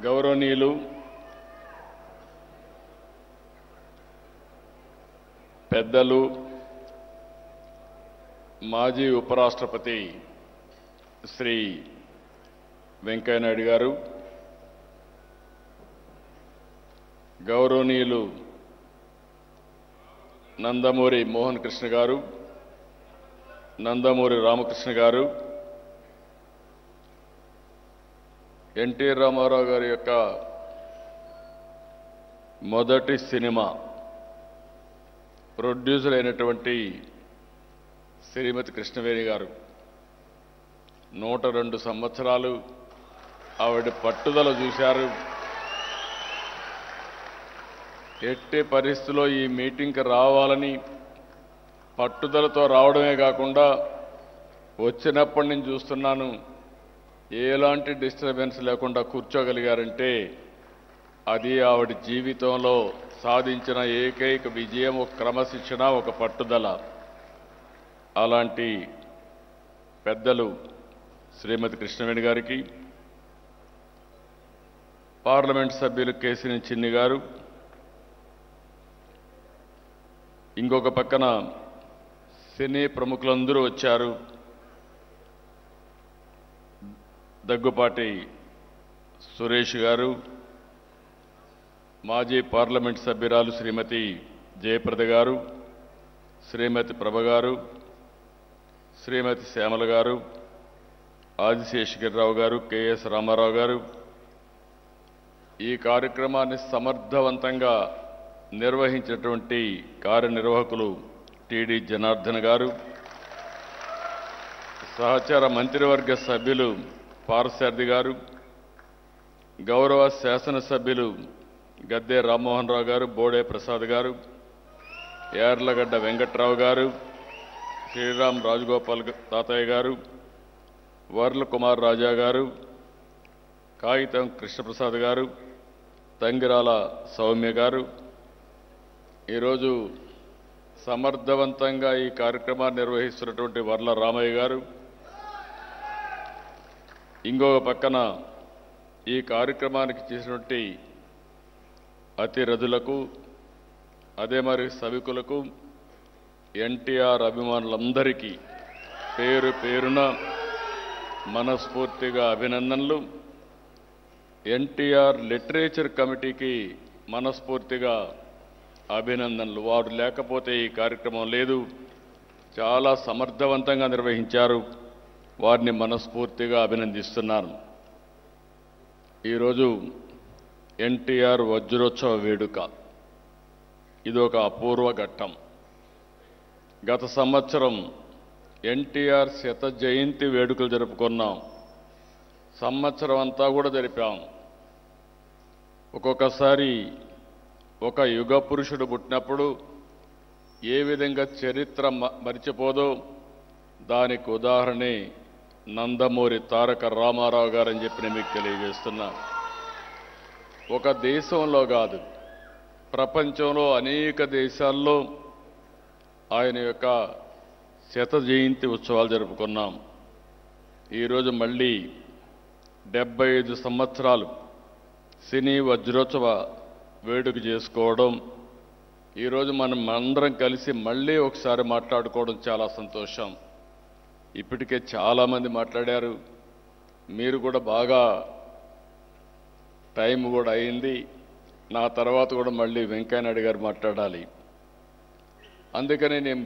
గౌరవనీయులు పెద్దలు మాజీ ఉపరాష్ట్రపతి శ్రీ వెంకయ్య నాయుడు గారు, గౌరవనీయులు నందమూరి మోహన్ కృష్ణ గారు, నందమూరి రామకృష్ణ గారు, ఎన్టీ రామారావు గారి యొక్క మొదటి సినిమా ప్రొడ్యూసర్ అయినటువంటి శ్రీమతి కృష్ణవేణి గారు 102 సంవత్సరాలు ఆవిడ పట్టుదల చూశారు. ఎట్టి పరిస్థితుల్లో ఈ మీటింగ్కి రావాలని పట్టుదలతో రావడమే కాకుండా వచ్చినప్పటి నుంచి చూస్తున్నాను, ఎలాంటి డిస్టర్బెన్స్ లేకుండా కూర్చోగలిగారంటే అది ఆవిడ జీవితంలో సాధించిన ఏకైక విజయం, ఒక క్రమశిక్షణ, ఒక పట్టుదల. అలాంటి పెద్దలు శ్రీమతి కృష్ణవేణి గారికి, పార్లమెంట్ సభ్యులు కేసినేని చిన్ని గారు, ఇంకొక పక్కన సినీ ప్రముఖులందరూ వచ్చారు. దగ్గుపాటి సురేష్ గారు, మాజీ పార్లమెంట్ సభ్యురాలు శ్రీమతి జయప్రద గారు, శ్రీమతి ప్రభ గారు, శ్రీమతి శ్యామల గారు, ఆదిశేషగిరిరావు గారు, కెఎస్ రామారావు గారు, ఈ కార్యక్రమాన్ని సమర్థవంతంగా నిర్వహించినటువంటి కార్యనిర్వాహకులు టిడి జనార్దన్ గారు, సహచార మంత్రివర్గ సభ్యులు పార్సారథి గారు, గౌరవ శాసనసభ్యులు గద్దె రామ్మోహన్ రావు గారు, బోడే ప్రసాద్ గారు, యార్లగడ్డ వెంకట్రావు గారు, శ్రీరామ్ రాజగోపాల్ తాతయ్య గారు, వర్ల కుమార్ రాజా గారు, కాగితం కృష్ణప్రసాద్ గారు, తంగిరాల సౌమ్య గారు, ఈరోజు సమర్థవంతంగా ఈ కార్యక్రమాన్ని నిర్వహిస్తున్నటువంటి వర్ల రామయ్య గారు, ఇంకొక పక్కన ఈ కార్యక్రమానికి చేసినటువంటి అతిరథులకు, అదే మరి సభికులకు, ఎన్టీఆర్ అభిమానులందరికీ పేరు పేరున మనస్ఫూర్తిగా అభినందనలు. ఎన్టీఆర్ లిటరేచర్ కమిటీకి మనస్ఫూర్తిగా అభినందనలు. వారు లేకపోతే ఈ కార్యక్రమం లేదు. చాలా సమర్థవంతంగా నిర్వహించారు. వారిని మనస్ఫూర్తిగా అభినందిస్తున్నాను. ఈరోజు ఎన్టీఆర్ వజ్రోత్సవ వేడుక, ఇదొక అపూర్వ ఘట్టం. గత సంవత్సరం ఎన్టీఆర్ శత జయంతి వేడుకలు జరుపుకున్నాం. సంవత్సరం అంతా కూడా జరిపాం. ఒక్కొక్కసారి ఒక యుగ పురుషుడు పుట్టినప్పుడు ఏ విధంగా చరిత్ర మరిచిపోదో దానికి ఉదాహరణే నందమూరి తారక రామారావు గారని చెప్పి నేను మీకు తెలియజేస్తున్నా. ఒక దేశంలో కాదు, ప్రపంచంలో అనేక దేశాల్లో ఆయన యొక్క శత జయంతి ఉత్సవాలు జరుపుకున్నాం. ఈరోజు మళ్ళీ 75 సంవత్సరాలు సినీ వజ్రోత్సవ వేడుక చేసుకోవడం, ఈరోజు మనం అందరం కలిసి మళ్ళీ ఒకసారి మాట్లాడుకోవడం చాలా సంతోషం. ఇప్పటికే చాలామంది మాట్లాడారు. మీరు కూడా బాగా టైం కూడా అయింది. నా తర్వాత కూడా మళ్ళీ వెంకయ్య నాయుడు గారు మాట్లాడాలి. అందుకని నేను